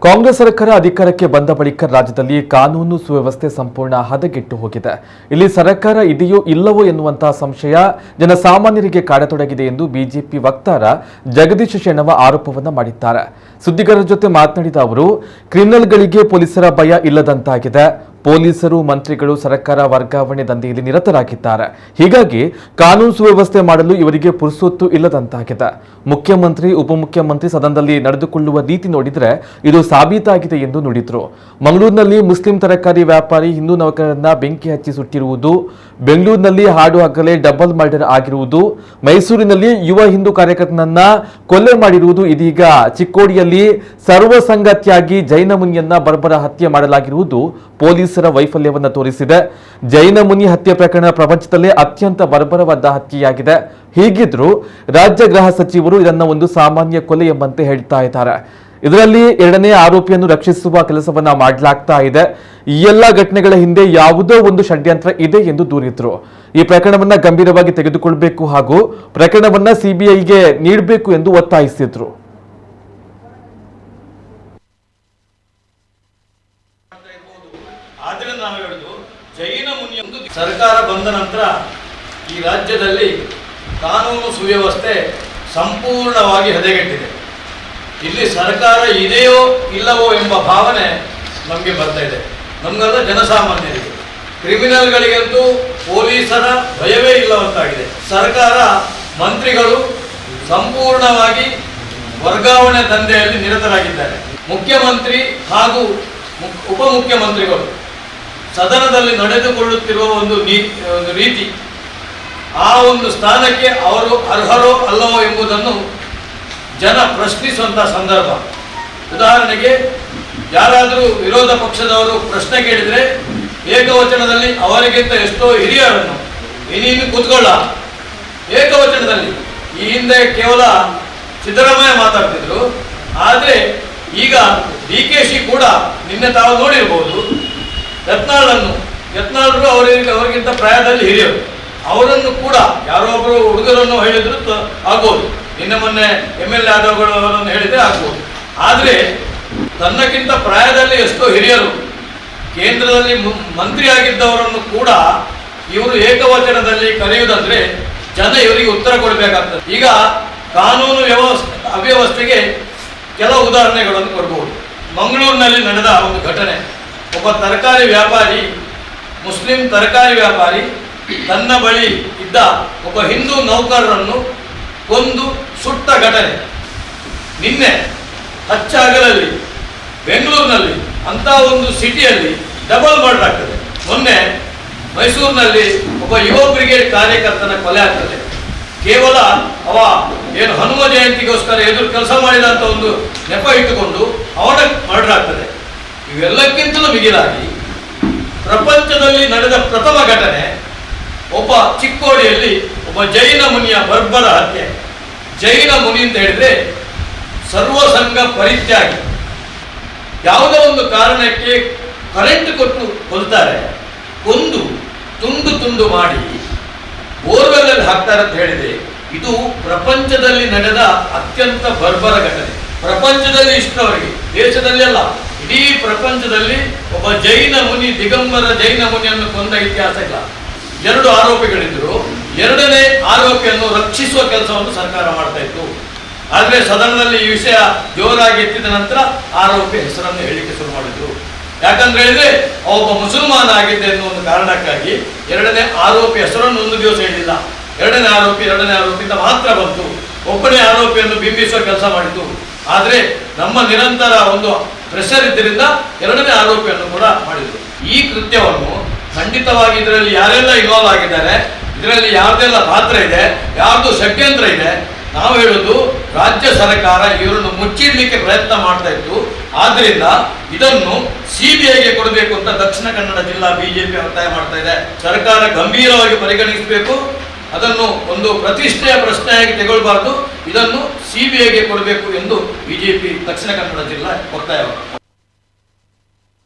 ಕಾಂಗ್ರೆಸ್ ಸರ್ಕಾರ ಅಧಿಕಾರಕ್ಕೆ ಬಂದ ಬಳಿಕ ರಾಜ್ಯದಲ್ಲಿ ಕಾನೂನು ಸುವ್ಯವಸ್ಥೆ ಸಂಪೂರ್ಣ ಹದಗೆಟ್ಟು ಹೋಗಿದೆ. ಇಲ್ಲಿ ಸರ್ಕಾರ ಇದೆಯೋ ಇಲ್ಲವೋ ಎನ್ನುವಂತಹ ಸಂಶಯ ಜನಸಾಮಾನ್ಯರಿಗೆ ಕಾಡತೊಡಗಿದೆ ಎಂದು ಬಿಜೆಪಿ ವಕ್ತಾರ ಜಗದೀಶ್ ಶೆಣವ ಆರೋಪವನ್ನ ಮಾಡಿದ್ದಾರೆ. ಸುದ್ದಿಗಾರರ ಜೊತೆ ಮಾತನಾಡಿದ ಅವರು, ಕ್ರಿಮಿನಲ್ಗಳಿಗೆ ಪೊಲೀಸರ ಭಯ ಇಲ್ಲದಂತಾಗಿದೆ. ಪೊಲೀಸರು, ಮಂತ್ರಿಗಳು ಸರ್ಕಾರ ವರ್ಗಾವಣೆ ದಂಧೆಯಲ್ಲಿ ನಿರತರಾಗಿದ್ದಾರೆ. ಹೀಗಾಗಿ ಕಾನೂನು ಸುವ್ಯವಸ್ಥೆ ಮಾಡಲು ಇವರಿಗೆ ಪುರುಸೊತ್ತು ಇಲ್ಲದಂತಾಗಿದೆ. ಮುಖ್ಯಮಂತ್ರಿ, ಉಪಮುಖ್ಯಮಂತ್ರಿ ಸದನದಲ್ಲಿ ನಡೆದುಕೊಳ್ಳುವ ರೀತಿ ನೋಡಿದ್ರೆ ಇದು ಸಾಬೀತಾಗಿದೆ ಎಂದು ನುಡಿದರು. ಮಂಗಳೂರಿನಲ್ಲಿ ಮುಸ್ಲಿಂ ತರಕಾರಿ ವ್ಯಾಪಾರಿ ಹಿಂದೂ ನೌಕರರನ್ನ ಬೆಂಕಿ ಹಚ್ಚಿ ಸುಟ್ಟಿರುವುದು, ಬೆಂಗಳೂರಿನಲ್ಲಿ ಹಾಡು ಹಗಲೇ ಡಬಲ್ ಮರ್ಡರ್ ಆಗಿರುವುದು, ಮೈಸೂರಿನಲ್ಲಿ ಯುವ ಹಿಂದೂ ಕಾರ್ಯಕರ್ತನನ್ನ ಕೊಲೆ ಮಾಡಿರುವುದು, ಇದೀಗ ಚಿಕ್ಕೋಡಿಯಲ್ಲಿ ಸರ್ವಸಂಗತಿಯಾಗಿ ಜೈನ ಮುನಿಯನ್ನ ಬರ್ಬರ ಹತ್ಯೆ ಮಾಡಲಾಗಿರುವುದು ಪೊಲೀಸರ ವೈಫಲ್ಯವನ್ನು ತೋರಿಸಿದೆ. ಜೈನ ಮುನಿ ಹತ್ಯೆ ಪ್ರಕರಣ ಪ್ರಪಂಚದಲ್ಲೇ ಅತ್ಯಂತ ಬರ್ಬರವಾದ ಹತ್ಯೆಯಾಗಿದೆ. ಹೀಗಿದ್ರೂ ರಾಜ್ಯ ಗೃಹ ಸಚಿವರು ಇದನ್ನ ಒಂದು ಸಾಮಾನ್ಯ ಕೊಲೆ ಎಂಬಂತೆ ಹೇಳ್ತಾ ಇದ್ದಾರೆ. ಇದರಲ್ಲಿ ಎರಡನೇ ಆರೋಪಿಯನ್ನು ರಕ್ಷಿಸುವ ಕೆಲಸವನ್ನ ಮಾಡಲಾಗ್ತಾ ಇದೆ. ಈ ಎಲ್ಲ ಘಟನೆಗಳ ಹಿಂದೆ ಯಾವುದೋ ಒಂದು ಷಡ್ಯಂತ್ರ ಇದೆ ಎಂದು ದೂರಿದ್ರು. ಈ ಪ್ರಕರಣವನ್ನ ಗಂಭೀರವಾಗಿ ತೆಗೆದುಕೊಳ್ಳಬೇಕು ಹಾಗೂ ಪ್ರಕರಣವನ್ನ ಸಿಬಿಐಗೆ ನೀಡಬೇಕು ಎಂದು ಒತ್ತಾಯಿಸಿದ್ರು. ಆದ್ದರಿಂದ ನಾವು ಹೇಳುದು, ಜೈನ ಮುನಿ ಸರ್ಕಾರ ಬಂದ ನಂತರ ಈ ರಾಜ್ಯದಲ್ಲಿ ಕಾನೂನು ಸುವ್ಯವಸ್ಥೆ ಸಂಪೂರ್ಣವಾಗಿ ಹದಗೆಟ್ಟಿದೆ. ಇಲ್ಲಿ ಸರ್ಕಾರ ಇದೆಯೋ ಇಲ್ಲವೋ ಎಂಬ ಭಾವನೆ ನಮಗೆ ಬರ್ತಾ ಇದೆ. ನಮಗೆಲ್ಲ ಜನಸಾಮಾನ್ಯರಿಗೆ, ಕ್ರಿಮಿನಲ್ಗಳಿಗಂತೂ ಪೊಲೀಸರ ಭಯವೇ ಇಲ್ಲವಂತಾಗಿದೆ. ಸರ್ಕಾರ, ಮಂತ್ರಿಗಳು ಸಂಪೂರ್ಣವಾಗಿ ವರ್ಗಾವಣೆ ದಂಧೆಯಲ್ಲಿ ನಿರತರಾಗಿದ್ದಾರೆ. ಮುಖ್ಯಮಂತ್ರಿ ಹಾಗೂ ಉಪಮುಖ್ಯಮಂತ್ರಿಗಳು ಸದನದಲ್ಲಿ ನಡೆದುಕೊಳ್ಳುತ್ತಿರುವ ಒಂದು ರೀತಿ, ಆ ಒಂದು ಸ್ಥಾನಕ್ಕೆ ಅವರು ಅರ್ಹರೋ ಅಲ್ಲವೋ ಎಂಬುದನ್ನು ಜನ ಪ್ರಶ್ನಿಸುವಂತಹ ಸಂದರ್ಭ. ಉದಾಹರಣೆಗೆ, ಯಾರಾದರೂ ವಿರೋಧ ಪಕ್ಷದವರು ಪ್ರಶ್ನೆ ಕೇಳಿದರೆ ಏಕವಚನದಲ್ಲಿ ಅವರಿಗಿಂತ ಎಷ್ಟೋ ಹಿರಿಯರನ್ನು ನೀನು ಕೂತ್ಕೊಳ್ಳ, ಏಕವಚನದಲ್ಲಿ. ಈ ಹಿಂದೆ ಕೇವಲ ಸಿದ್ದರಾಮಯ್ಯ ಮಾತಾಡ್ತಿದ್ರು, ಆದರೆ ಈಗ DKC ಕೂಡ ನಿನ್ನೆ ತಾವು ನೋಡಿರ್ಬೋದು, ಯತ್ನಾಳರು ಅವರಿಗಿಂತ ಪ್ರಾಯದಲ್ಲಿ ಹಿರಿಯರು, ಅವರನ್ನು ಕೂಡ ಯಾರೋ ಒಬ್ಬರು ಹುಡುಗರನ್ನು ಹೇಳಿದ್ರು ಆಗ್ಬೋದು, ನಿನ್ನೆ ಮೊನ್ನೆ MLA ಆದವರನ್ನು ಹೇಳಿದ್ರೆ ಆಗ್ಬೋದು. ಆದರೆ ತನ್ನಕ್ಕಿಂತ ಪ್ರಾಯದಲ್ಲಿ ಎಷ್ಟೋ ಹಿರಿಯರು, ಕೇಂದ್ರದಲ್ಲಿ ಮಂತ್ರಿ ಆಗಿದ್ದವರನ್ನು ಕೂಡ ಇವರು ಏಕವಚನದಲ್ಲಿ ಕರೆಯುವುದಂದ್ರೆ ಜನ ಇವರಿಗೆ ಉತ್ತರ ಕೊಡಬೇಕಾಗ್ತದೆ. ಈಗ ಕಾನೂನು ಅವ್ಯವಸ್ಥೆಗೆ ಕೆಲವು ಉದಾಹರಣೆಗಳನ್ನು ಕೊಡಬಹುದು. ಮಂಗಳೂರಿನಲ್ಲಿ ನಡೆದ ಒಂದು ಘಟನೆ, ಒಬ್ಬ ತರಕಾರಿ ವ್ಯಾಪಾರಿ, ಮುಸ್ಲಿಂ ತರಕಾರಿ ವ್ಯಾಪಾರಿ ತನ್ನ ಬಳಿ ಇದ್ದ ಒಬ್ಬ ಹಿಂದೂ ನೌಕರರನ್ನು ಕೊಂದು ಸುಟ್ಟ ಘಟನೆ ನಿನ್ನೆ ಹಚ್ಚಹಗಲಲ್ಲಿ ಬೆಂಗಳೂರಿನಲ್ಲಿ ಅಂತ ಒಂದು ಸಿಟಿಯಲ್ಲಿ ಡಬಲ್ ಮರ್ಡರ್ ಆಗ್ತದೆ. ಮೊನ್ನೆ ಮೈಸೂರಿನಲ್ಲಿ ಒಬ್ಬ ಯುವ ಬ್ರಿಗೇಡ್ ಕಾರ್ಯಕರ್ತನ ಕೊಲೆ ಆಗ್ತದೆ. ಕೇವಲ ಅವ ಏನು ಹನುಮ ಜಯಂತಿಗೋಸ್ಕರ ಎದುರು ಕೆಲಸ ಮಾಡಿದಂತ ಒಂದು ನೆಪ ಇಟ್ಟುಕೊಂಡು ಅವನ ಮರ್ಡರ್ ಆಗ್ತದೆ. ಇವೆಲ್ಲಕ್ಕಿಂತಲೂ ಮಿಗಿಲಾಗಿ ಪ್ರಪಂಚದಲ್ಲಿ ನಡೆದ ಪ್ರಥಮ ಘಟನೆ, ಒಬ್ಬ ಚಿಕ್ಕೋಡಿಯಲ್ಲಿ ಒಬ್ಬ ಜೈನ ಮುನಿಯ ಬರ್ಬರ ಹತ್ಯೆ. ಜೈನ ಮುನಿ ಅಂತ ಹೇಳಿದ್ರೆ ಸರ್ವಸಂಗ ಪರಿತ್ಯಾಗಿ, ಯಾವುದೋ ಒಂದು ಕಾರಣಕ್ಕೆ ಕರೆಂಟ್ ಕೊಟ್ಟು ಕೊಲ್ತಾರೆ, ಕೊಂದು ತುಂಡು ತುಂಡು ಮಾಡಿ ಬೋರ್ವೆಲ್ಲಲ್ಲಿ ಹಾಕ್ತಾರೆ ಅಂತ ಹೇಳಿದೆ. ಇದು ಪ್ರಪಂಚದಲ್ಲಿ ನಡೆದ ಅತ್ಯಂತ ಬರ್ಬರ ಘಟನೆ. ಪ್ರಪಂಚದಲ್ಲಿ ಇಷ್ಟವರೆಗೆ, ದೇಶದಲ್ಲಿ ಅಲ್ಲ, ಇಡೀ ಪ್ರಪಂಚದಲ್ಲಿ ಒಬ್ಬ ಜೈನ ಮುನಿ, ದಿಗಂಬರ ಜೈನ ಮುನಿಯನ್ನು ಕೊಂದ ಇತಿಹಾಸ ಇಲ್ಲ. 2 ಆರೋಪಿಗಳಿದ್ದರು. ಎರಡನೇ ಆರೋಪಿಯನ್ನು ರಕ್ಷಿಸುವ ಕೆಲಸವನ್ನು ಸರ್ಕಾರ ಮಾಡ್ತಾ ಇತ್ತು. ಆದರೆ ಸದನದಲ್ಲಿ ಈ ವಿಷಯ ಜೋರಾಗಿ ಎತ್ತಿದ ನಂತರ ಆರೋಪಿ ಹೆಸರನ್ನು ಹೇಳಿಕೆ ಶುರು ಮಾಡಿದ್ರು. ಯಾಕಂದ್ರೆ ಹೇಳಿದ್ರೆ ಒಬ್ಬ ಮುಸಲ್ಮಾನ ಆಗಿದ್ದೆ ಎನ್ನುವ ಒಂದು ಕಾರಣಕ್ಕಾಗಿ ಎರಡನೇ ಆರೋಪಿ ಹೆಸರನ್ನು ಒಂದು ದಿವಸ ಹೇಳಿಲ್ಲ. ಎರಡನೇ ಆರೋಪಿ ಅಂತ ಮಾತ್ರ ಬಂತು. ಒಬ್ಬನೇ ಆರೋಪಿಯನ್ನು ಬಿಂಬಿಸುವ ಕೆಲಸ ಮಾಡಿತು. ಆದರೆ ನಮ್ಮ ನಿರಂತರ ಒಂದು ಪ್ರೆಷರ್ ಇದ್ದರಿಂದ ಎರಡನೇ ಆರೋಪಿಯನ್ನು ಕೂಡ ಮಾಡಿದ್ರು. ಈ ಕೃತ್ಯವನ್ನು ಖಂಡಿತವಾಗಿ ಇದರಲ್ಲಿ ಯಾರೆಲ್ಲ ಇನ್ವಾಲ್ವ್ ಆಗಿದ್ದಾರೆ, ಇದರಲ್ಲಿ ಯಾರ್ದೆಲ್ಲ ಪಾತ್ರ ಇದೆ, ಯಾರ್ದು ಷಡ್ಯಂತ್ರ ಇದೆ, ನಾವು ಹೇಳುದು ರಾಜ್ಯ ಸರ್ಕಾರ ಇವರನ್ನು ಮುಚ್ಚಿಡ್ಲಿಕ್ಕೆ ಪ್ರಯತ್ನ ಮಾಡ್ತಾ ಇತ್ತು. ಆದ್ರಿಂದ ಇದನ್ನು CBIಗೆ ಕೊಡಬೇಕು ಅಂತ ದಕ್ಷಿಣ ಕನ್ನಡ ಜಿಲ್ಲಾ ಬಿಜೆಪಿ ಒತ್ತಾಯ ಮಾಡ್ತಾ ಇದೆ. ಸರ್ಕಾರ ಗಂಭೀರವಾಗಿ ಪರಿಗಣಿಸಬೇಕು, ಅದನ್ನು ಒಂದು ಪ್ರತಿಷ್ಠೆಯ ಪ್ರಶ್ನೆಯಾಗಿ ತಗೊಳ್ಬಾರ್ದು, ಇದನ್ನು CBIಗೆ ಕೊಡಬೇಕು ಎಂದು ಬಿಜೆಪಿ ದಕ್ಷಿಣ ಕನ್ನಡ ಜಿಲ್ಲಾ ಒತ್ತಾಯ.